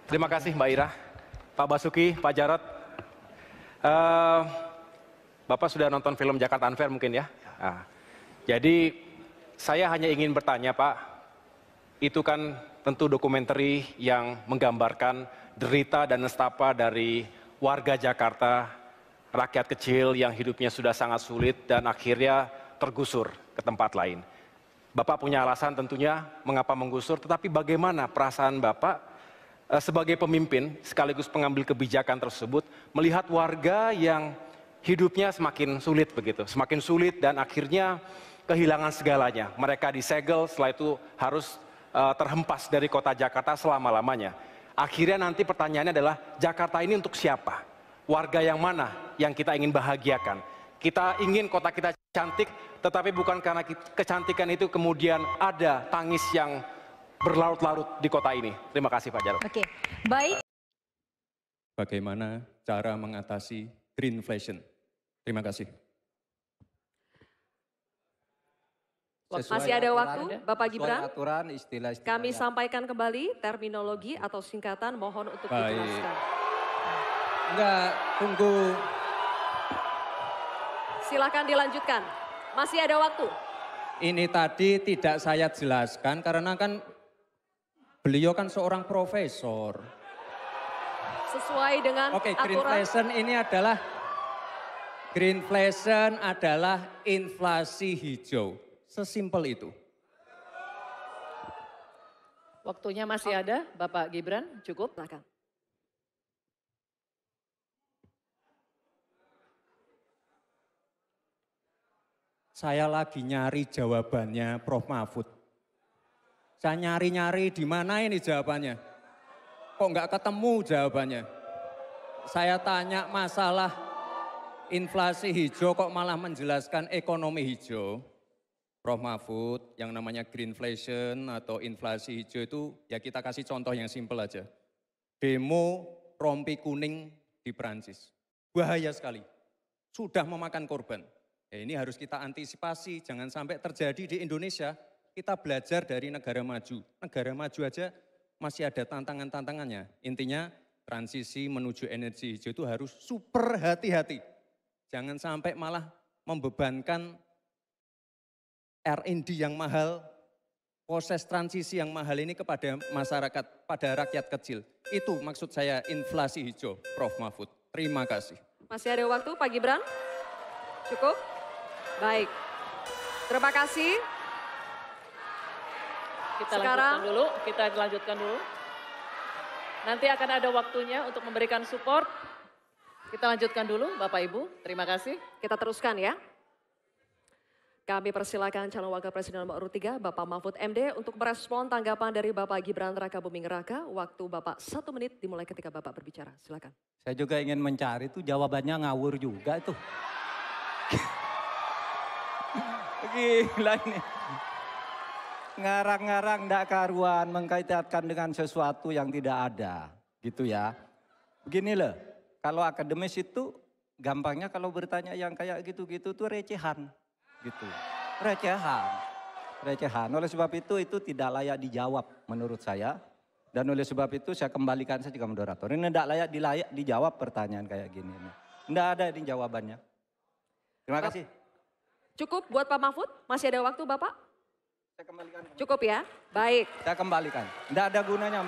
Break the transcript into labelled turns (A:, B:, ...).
A: Terima kasih Mbak Ira, Pak Basuki, Pak Jarod. Bapak sudah nonton film Jakarta Unfair mungkin ya? Jadi saya hanya ingin bertanya Pak, itu kan tentu dokumenter yang menggambarkan derita dan nestapa dari warga Jakarta, rakyat kecil yang hidupnya sudah sangat sulit dan akhirnya tergusur ke tempat lain. Bapak punya alasan tentunya mengapa menggusur, tetapi bagaimana perasaan Bapak sebagai pemimpin sekaligus pengambil kebijakan tersebut melihat warga yang hidupnya semakin sulit begitu, semakin sulit dan akhirnya kehilangan segalanya. Mereka disegel, setelah itu harus terhempas dari kota Jakarta selama-lamanya. Akhirnya nanti pertanyaannya adalah Jakarta ini untuk siapa? Warga yang mana yang kita ingin bahagiakan? Kita ingin kota kita cantik, tetapi bukan karena kecantikan itu kemudian ada tangis yang berlarut-larut di kota ini. Terima kasih Pak Jarod.
B: Oke, baik.
C: Bagaimana cara mengatasi greenflation? Terima kasih.
B: Masih ada waktu, Bapak Gibran.
D: Aturan, istilah
B: Kami sampaikan kembali terminologi atau singkatan, mohon untuk dijelaskan.
D: Enggak, tunggu.
B: Silakan dilanjutkan. Masih ada waktu.
D: Ini tadi tidak saya jelaskan karena kan beliau kan seorang profesor.
B: Sesuai dengan aturan.
D: Greenflation adalah inflasi hijau. Sesimpel itu.
E: Waktunya masih ada, Bapak Gibran, cukup.
B: Silakan.
D: Saya lagi nyari jawabannya Prof. Mahfud. Saya nyari-nyari di mana ini jawabannya. Kok nggak ketemu jawabannya. Saya tanya masalah inflasi hijau kok malah menjelaskan ekonomi hijau. Prof. Mahfud yang namanya greenflation atau inflasi hijau itu ya kita kasih contoh yang simpel aja. Demo rompi kuning di Perancis. Bahaya sekali. Sudah memakan korban. Ini harus kita antisipasi, jangan sampai terjadi di Indonesia. Kita belajar dari negara maju. Negara maju aja masih ada tantangan-tantangannya. Intinya transisi menuju energi hijau itu harus super hati-hati. Jangan sampai malah membebankan R&D yang mahal, proses transisi yang mahal ini kepada masyarakat, pada rakyat kecil. Itu maksud saya inflasi hijau, Prof. Mahfud. Terima kasih.
B: Masih ada waktu, Pak Gibran? Cukup? Baik. Terima kasih.
E: Kita lanjutkan dulu. Nanti akan ada waktunya untuk memberikan support. Kita lanjutkan dulu, Bapak Ibu. Terima kasih.
B: Kita teruskan ya. Kami persilakan calon wakil presiden nomor urut 3, Bapak Mahfud MD, untuk merespon tanggapan dari Bapak Gibran Raka Buming Raka. Waktu Bapak 1 menit dimulai ketika Bapak berbicara. Silakan.
F: Saya juga ingin mencari itu jawabannya ngawur juga itu. Gila ini. Ngarang-ngarang ndak karuan mengkaitkan dengan sesuatu yang tidak ada. Gitu ya. Begini loh, kalau akademis itu gampangnya kalau bertanya yang kayak gitu-gitu tuh recehan. Gitu. Recehan. Oleh sebab itu tidak layak dijawab menurut saya. Dan oleh sebab itu saya kembalikan saja ke moderator. Ini tidak layak dijawab pertanyaan kayak gini. Tidak ada ini jawabannya. Terima kasih.
B: Cukup buat Pak Mahfud? Masih ada waktu Bapak?
D: Saya kembalikan.
B: Cukup ya? Baik.
D: Saya kembalikan. Tidak ada gunanya.